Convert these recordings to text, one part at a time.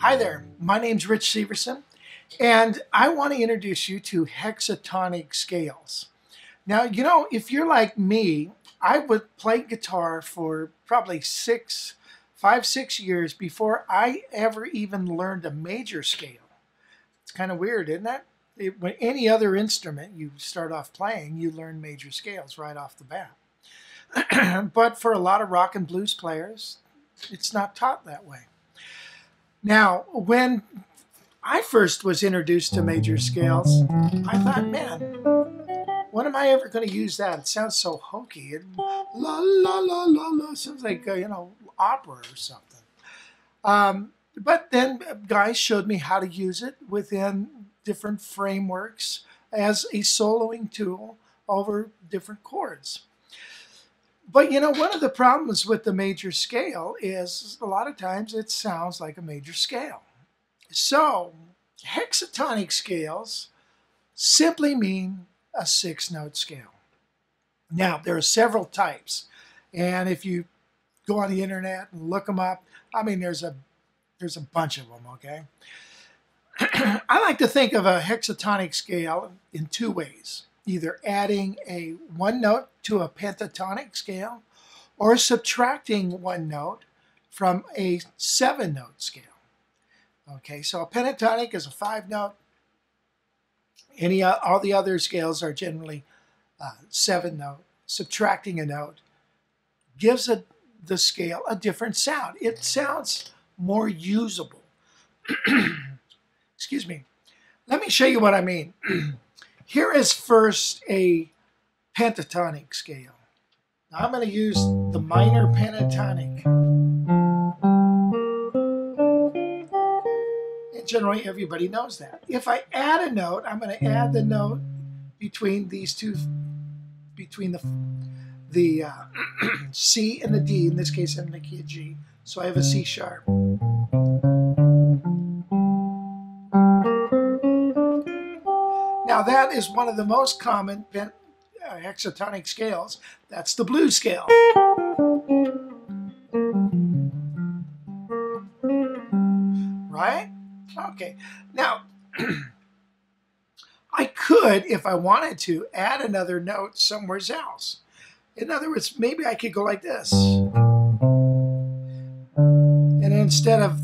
Hi there, my name's Rich Severson, and I want to introduce you to Hexatonic Scales. Now, if you're like me, I would play guitar for probably 5, 6 years before I ever even learned a major scale. It's kind of weird, isn't it? When any other instrument you start off playing, you learn major scales right off the bat. But for a lot of rock and blues players, it's not taught that way. Now, when I first was introduced to major scales, I thought, man, when am I ever going to use that? It sounds so hokey. La, la, la, la, la. Sounds like, opera or something. But then guys showed me how to use it within different frameworks as a soloing tool over different chords. But one of the problems with the major scale is a lot of times it sounds like a major scale. So hexatonic scales simply mean a 6-note scale. Now, there are several types, and if you go on the internet and look them up, I mean, there's a bunch of them, okay? I like to think of a hexatonic scale in two ways. Either adding a 1 note to a pentatonic scale or subtracting 1 note from a 7-note scale. Okay, so a pentatonic is a 5-note. All the other scales are generally 7-note. Subtracting a note gives the scale a different sound. It sounds more usable. Excuse me. Let me show you what I mean. Here is first a pentatonic scale. Now I'm going to use the minor pentatonic. And generally everybody knows that. If I add a note, I'm going to add the note between these two, between the C and the D. In this case, I'm in the key of G. So I have a C sharp. Now that is one of the most common hexatonic scales. That's the blues scale. Right? Okay. Now, I could, if I wanted to, add another note somewhere else. In other words, maybe I could go like this. And instead of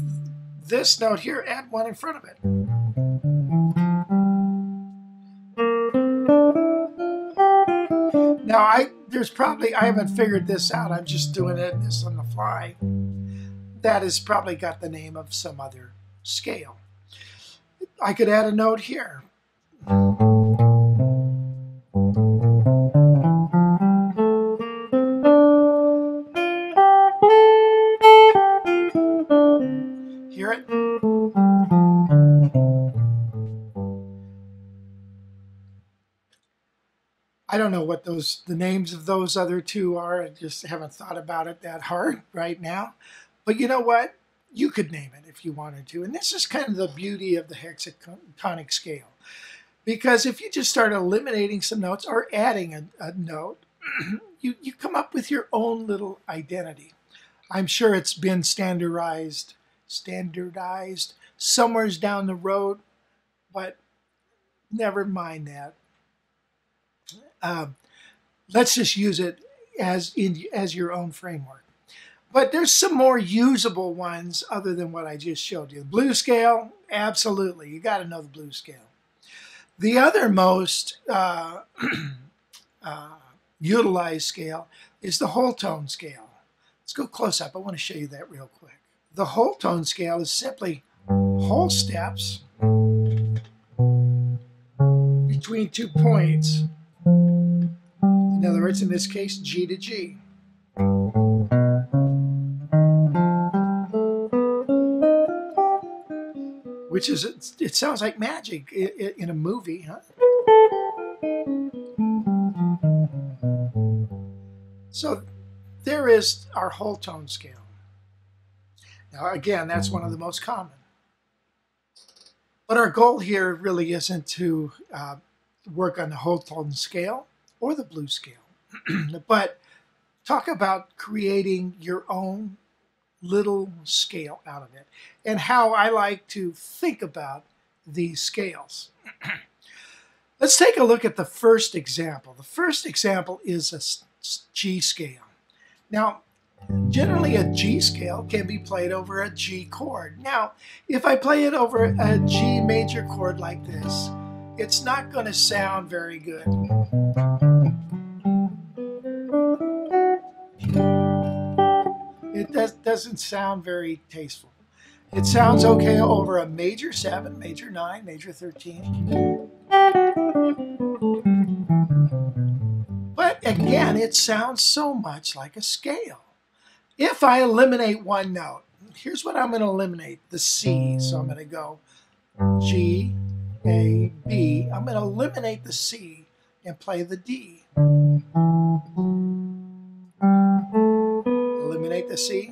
this note here, add one in front of it. Now, I haven't figured this out. I'm just doing this on the fly. That has probably got the name of some other scale. I could add a note here. Hear it? I don't know what the names of those other two are. I just haven't thought about it that hard right now. But you know what? You could name it if you wanted to. And this is kind of the beauty of the hexatonic scale. Because if you just start eliminating some notes or adding a note, you come up with your own little identity. I'm sure it's been standardized somewhere down the road, but never mind that. Let's just use it as your own framework. But there's some more usable ones other than what I just showed you. The blues scale, absolutely. You got to know the blues scale. The other most utilized scale is the whole tone scale. Let's go close up. I want to show you that real quick. The whole tone scale is simply whole steps between 2 points. In other words, in this case, G to G. Which is, it sounds like magic in a movie, huh? So there is our whole tone scale. Now, again, that's one of the most common. But our goal here really isn't to work on the whole tone scale or the blues scale, but talk about creating your own little scale out of it, and how I like to think about these scales. Let's take a look at the first example. The first example is a G scale. Now, generally a G scale can be played over a G chord. Now, if I play it over a G major chord like this, it's not going to sound very good. It doesn't sound very tasteful. It sounds okay over a major 7, major 9, major 13. But again, it sounds so much like a scale. If I eliminate one note, here's what I'm going to eliminate, the C. So I'm going to go G, A, B. I'm going to eliminate the C and play the D. Eliminate the C.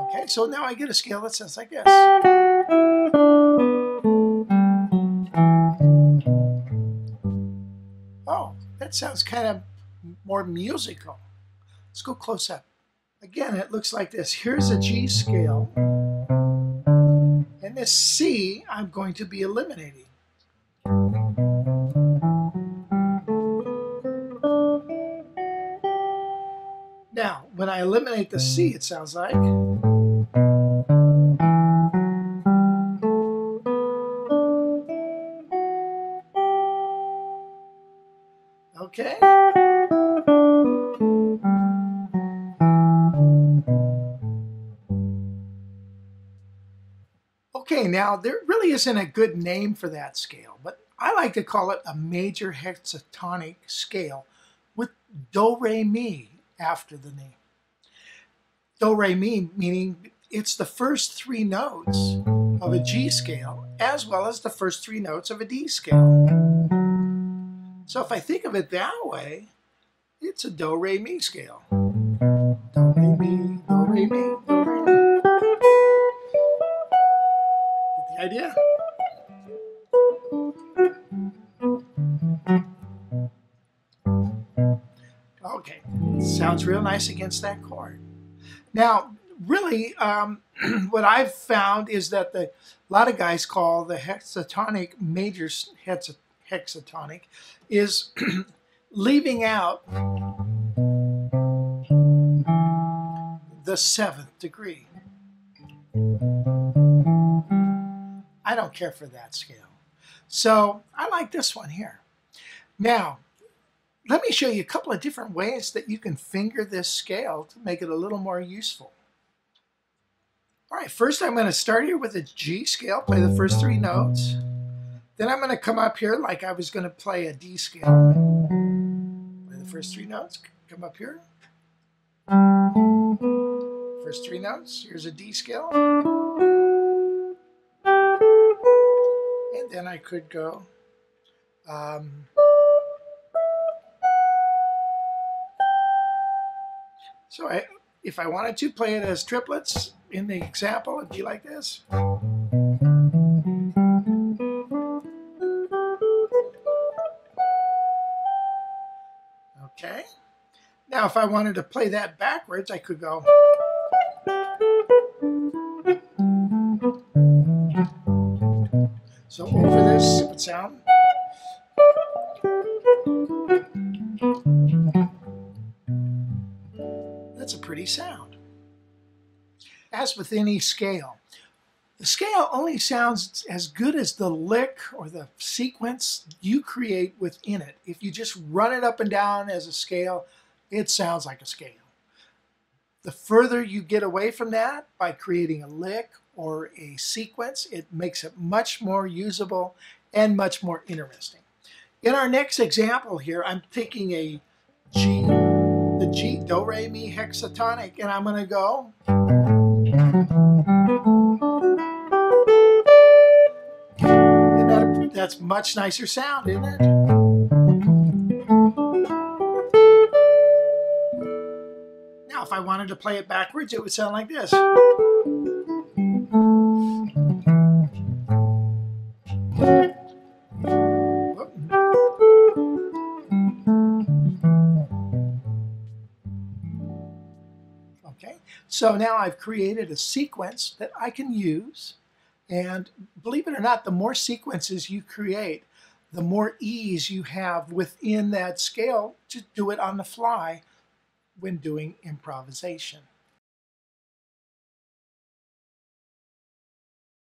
Okay, so now I get a scale that sounds like this. Oh, that sounds kind of more musical. Let's go close up. Again, it looks like this. Here's a G scale. And this C, I'm going to be eliminating. Now, when I eliminate the C, it sounds like. Okay. Okay, now there really isn't a good name for that scale, but I like to call it a major hexatonic scale with do, re, mi after the name. Do, re, mi meaning it's the first 3 notes of a G scale as well as the first 3 notes of a D scale. So if I think of it that way, it's a do, re, mi scale. Do, re, mi, do, re, mi, do, re, mi. Get the idea? Okay, sounds real nice against that chord. Now, really, what I've found is that a lot of guys call the hexatonic major hexatonic is leaving out the 7th degree. I don't care for that scale. So I like this one here. Now, let me show you a couple of different ways that you can finger this scale to make it a little more useful. All right, first I'm going to start here with a G scale, play the first 3 notes. Then I'm going to come up here like I was going to play a D scale. Play the first 3 notes, come up here. First 3 notes, here's a D scale. And then I could go so if I wanted to play it as triplets in the example, it'd be like this. Okay. Now if I wanted to play that backwards, I could go. So over this, it would sound. That's a pretty sound. As with any scale, the scale only sounds as good as the lick or the sequence you create within it. If you just run it up and down as a scale, it sounds like a scale. The further you get away from that by creating a lick or a sequence, it makes it much more usable and much more interesting. In our next example here, I'm taking a G, the G, do, re, mi, hexatonic, and I'm going to go. And that's much nicer sound, isn't it? Now, if I wanted to play it backwards, it would sound like this. So now I've created a sequence that I can use. And believe it or not, the more sequences you create, the more ease you have within that scale to do it on the fly when doing improvisation.